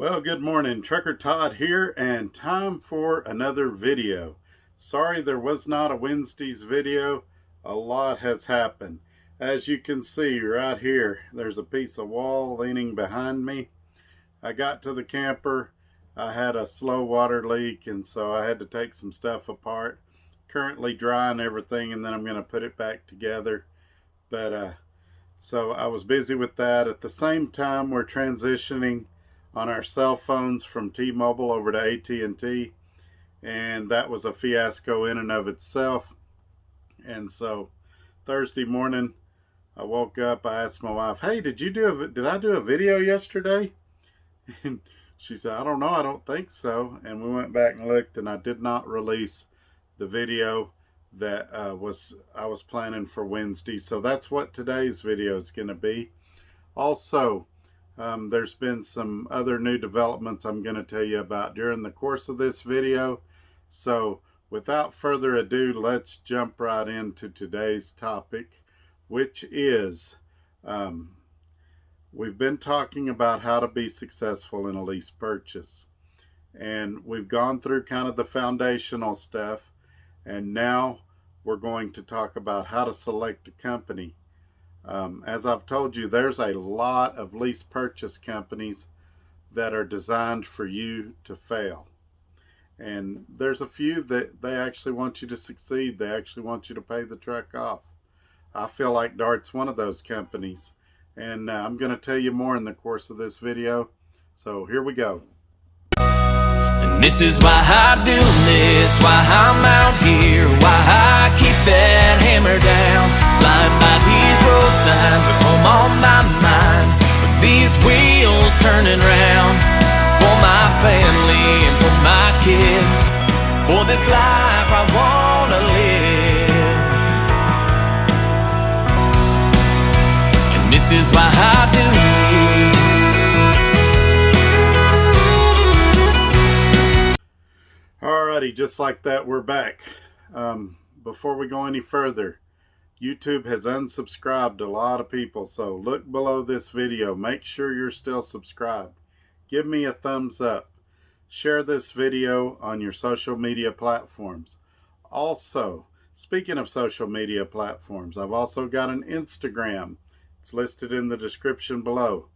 Well, good morning. Trucker Todd here, and time for another video. Sorry there was not a Wednesday's video. A lot has happened. As you can see right here, there's a piece of wall leaning behind me. I got to the camper. I had a slow water leak, and so I had to take some stuff apart. Currently drying everything, and then I'm going to put it back together. So I was busy with that. At the same time, we're transitioning on our cell phones from T-Mobile over to AT&T, and that was a fiasco in and of itself. And so Thursday morning I woke up, I asked my wife, hey, did I do a video yesterday? And she said, I don't know, I don't think so. And we went back and looked, and I did not release the video that I was planning for Wednesday. So that's what today's video is going to be. Also, there's been some other new developments I'm going to tell you about during the course of this video. So without further ado, let's jump right into today's topic, which is we've been talking about how to be successful in a lease purchase. And we've gone through kind of the foundational stuff, and now we're going to talk about how to select a company. As I've told you, there's a lot of lease purchase companies that are designed for you to fail. And there's a few that they actually want you to succeed. They actually want you to pay the truck off. I feel like DART's one of those companies. And I'm going to tell you more in the course of this video. So here we go. And this is why I do this, why I'm out here, why I keep that hammer down. Flying by these road signs with home on my mind, with these wheels turning round. For my family and for my kids, for this life I wanna live. And this is why I do this. Alrighty, just like that, we're back. Before we go any further, YouTube has unsubscribed a lot of people, so look below this video. Make sure you're still subscribed. Give me a thumbs up. Share this video on your social media platforms. Also, speaking of social media platforms, I've also got an Instagram. It's listed in the description below.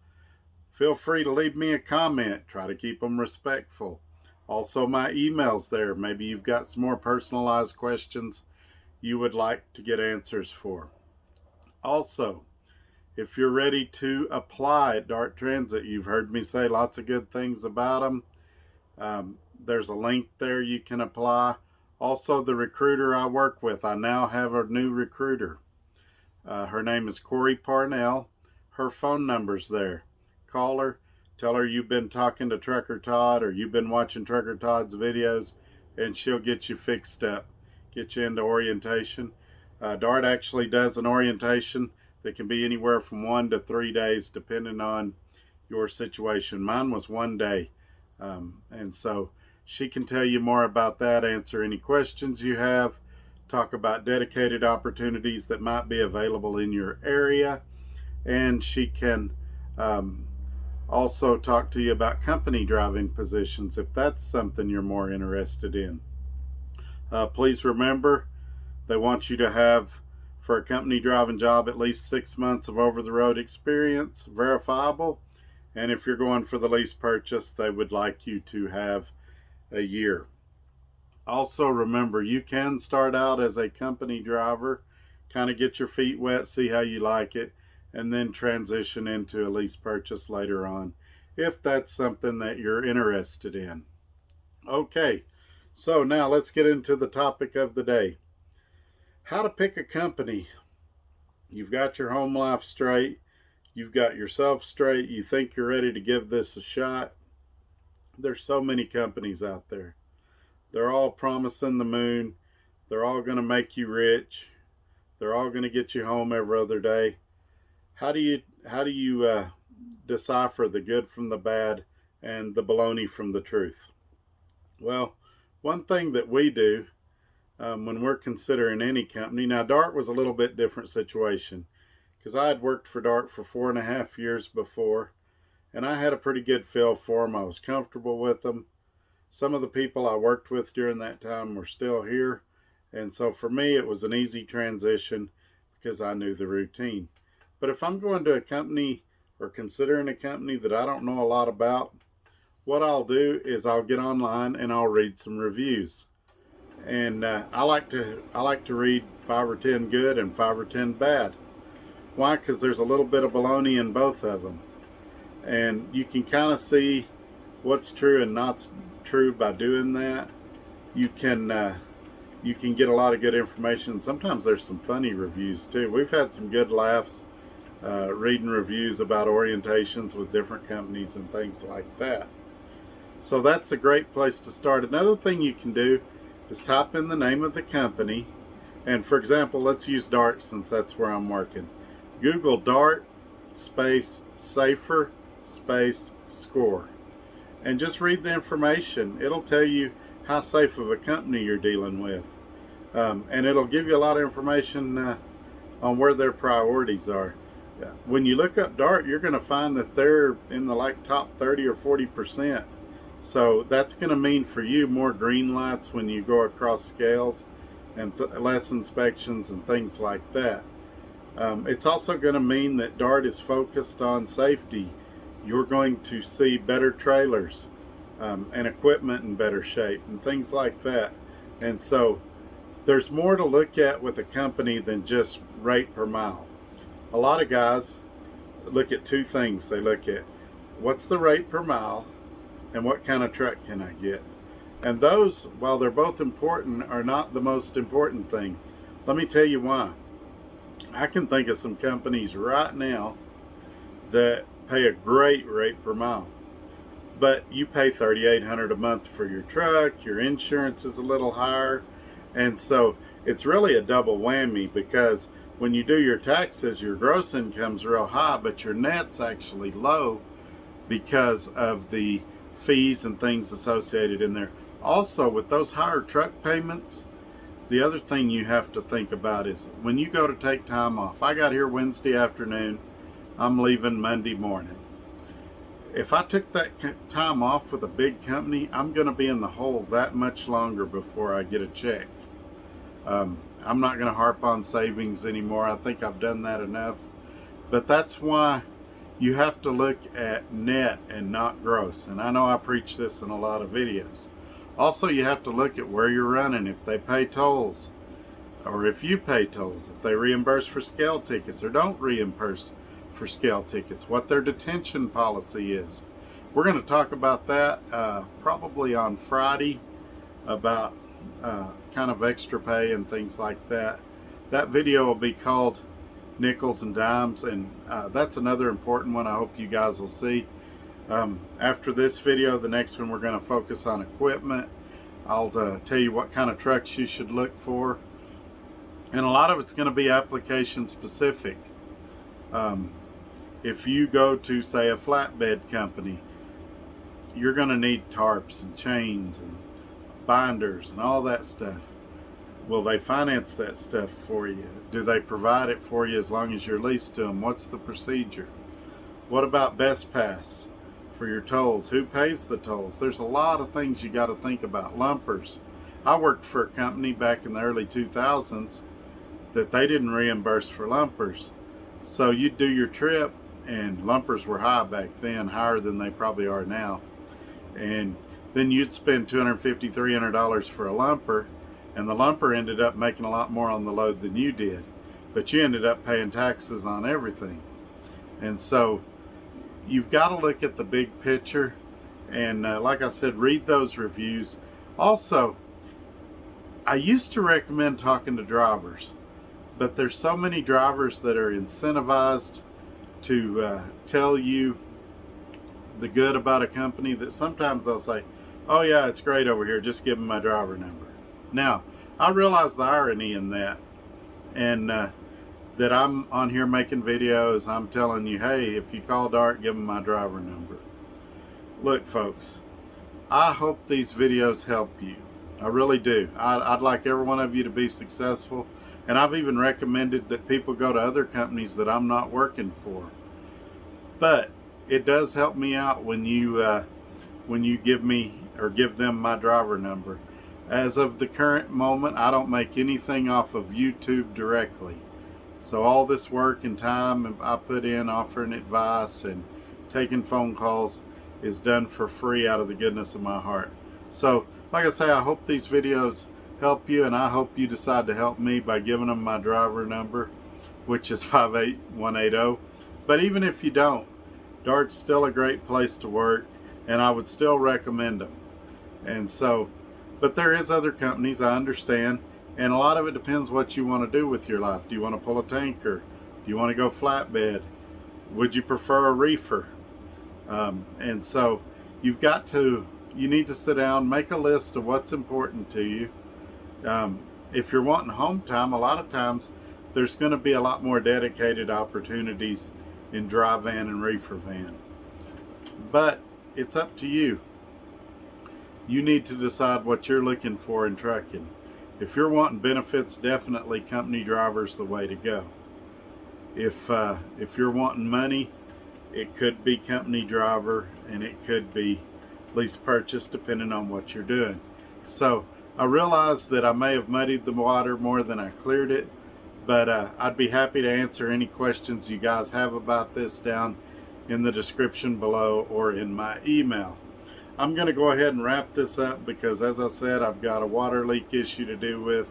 Feel free to leave me a comment. Try to keep them respectful. Also, my email's there. Maybe you've got some more personalized questions you would like to get answers for. Also, if you're ready to apply at Dart Transit, you've heard me say lots of good things about them. There's a link there you can apply. Also, the recruiter I work with, I now have a new recruiter. Her name is Corey Parnell. Her phone number's there. Call her. Tell her you've been talking to Trucker Todd, or you've been watching Trucker Todd's videos, and she'll get you fixed up, get you into orientation. DART actually does an orientation that can be anywhere from 1 to 3 days, depending on your situation. Mine was 1 day, and so she can tell you more about that, answer any questions you have, talk about dedicated opportunities that might be available in your area, and she can also talk to you about company driving positions if that's something you're more interested in. Please remember, they want you to have, for a company driving job, at least 6 months of over-the-road experience, verifiable. And if you're going for the lease purchase, they would like you to have a year. Also remember, you can start out as a company driver, kind of get your feet wet, see how you like it, and then transition into a lease purchase later on, if that's something that you're interested in. Okay, so now let's get into the topic of the day. How to pick a company. You've got your home life straight, you've got yourself straight, you think you're ready to give this a shot. There's so many companies out there. They're all promising the moon. They're all going to make you rich. They're all going to get you home every other day. How do you decipher the good from the bad and the baloney from the truth? Well, one thing that we do when we're considering any company, now DART was a little bit different situation, because I had worked for DART for 4.5 years before, and I had a pretty good feel for them. I was comfortable with them. Some of the people I worked with during that time were still here, and so for me it was an easy transition because I knew the routine. But if I'm going to a company or considering a company that I don't know a lot about, what I'll do is I'll get online and I'll read some reviews. And I like to read 5 or 10 good and 5 or 10 bad. Why? Because there's a little bit of baloney in both of them, and you can kind of see what's true and not true by doing that. You can get a lot of good information. Sometimes there's some funny reviews too. We've had some good laughs reading reviews about orientations with different companies and things like that. So that's a great place to start. Another thing you can do is type in the name of the company, and for example, let's use Dart since that's where I'm working. Google Dart space safer space score, and just read the information. It'll tell you how safe of a company you're dealing with, and it'll give you a lot of information on where their priorities are. When you look up Dart, you're going to find that they're in the top 30 or 40%. So that's going to mean for you more green lights when you go across scales, and less inspections and things like that. It's also going to mean that Dart is focused on safety. You're going to see better trailers and equipment in better shape and things like that. And so there's more to look at with a company than just rate per mile. A lot of guys look at two things. They look at what's the rate per mile and what kind of truck can I get. And those, while they're both important, are not the most important thing. Let me tell you why. I can think of some companies right now that pay a great rate per mile, but you pay $3,800 a month for your truck, your insurance is a little higher, and so it's really a double whammy, because when you do your taxes, your gross income's real high, but your net's actually low because of the fees and things associated in there. Also, with those higher truck payments, the other thing you have to think about is when you go to take time off. I got here Wednesday afternoon. I'm leaving Monday morning. If I took that time off with a big company, I'm going to be in the hole that much longer before I get a check. I'm not going to harp on savings anymore. I think I've done that enough. But that's why you have to look at net and not gross. And I know I preach this in a lot of videos. Also, you have to look at where you're running, if they pay tolls, or if you pay tolls, if they reimburse for scale tickets or don't reimburse for scale tickets, what their detention policy is. We're going to talk about that probably on Friday, about kind of extra pay and things like that. That video will be called Nickels and Dimes, and that's another important one I hope you guys will see. After this video, the next one we're going to focus on equipment. I'll tell you what kind of trucks you should look for, and a lot of it's going to be application specific. If you go to, say, a flatbed company, you're going to need tarps and chains and binders and all that stuff. Will they finance that stuff for you? Do they provide it for you as long as you're leased to them? What's the procedure? What about Best Pass for your tolls? Who pays the tolls? There's a lot of things you got to think about. Lumpers. I worked for a company back in the early 2000s that they didn't reimburse for lumpers. So you'd do your trip, and lumpers were high back then, higher than they probably are now. And then you'd spend $250, $300 for a lumper, and the lumper ended up making a lot more on the load than you did. But you ended up paying taxes on everything. And so you've got to look at the big picture, and like I said, read those reviews. Also, I used to recommend talking to drivers, but there's so many drivers that are incentivized to tell you the good about a company that sometimes they'll say, oh yeah, it's great over here, just give them my driver number. Now, I realize the irony in that, and that I'm on here making videos, I'm telling you, hey, if you call Dart, give them my driver number. Look, folks, I hope these videos help you. I really do. I'd like every one of you to be successful, and I've even recommended that people go to other companies that I'm not working for. But it does help me out when you give me or give them my driver number. As of the current moment, I don't make anything off of YouTube directly. So all this work and time I put in offering advice and taking phone calls is done for free out of the goodness of my heart. So like I say, I hope these videos help you, and I hope you decide to help me by giving them my driver number, which is 58180. But even if you don't, Dart's still a great place to work, and I would still recommend them. And so, but there is other companies, I understand, and a lot of it depends what you want to do with your life. Do you want to pull a tanker? Do you want to go flatbed? Would you prefer a reefer? And so you need to sit down, make a list of what's important to you. If you're wanting home time, a lot of times there's going to be a lot more dedicated opportunities in dry van and reefer van. But it's up to you. You need to decide what you're looking for in trucking. If you're wanting benefits, definitely company driver's the way to go. If you're wanting money, it could be company driver, and it could be lease purchase, depending on what you're doing. So I realize that I may have muddied the water more than I cleared it, but I'd be happy to answer any questions you guys have about this down in the description below or in my email. I'm going to go ahead and wrap this up because, as I said, I've got a water leak issue to deal with.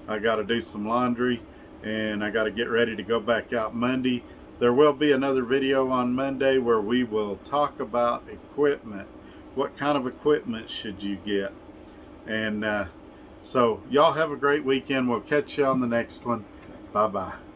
I got to do some laundry, and I got to get ready to go back out Monday. There will be another video on Monday where we will talk about equipment. What kind of equipment should you get? And so y'all have a great weekend. We'll catch you on the next one. Bye-bye.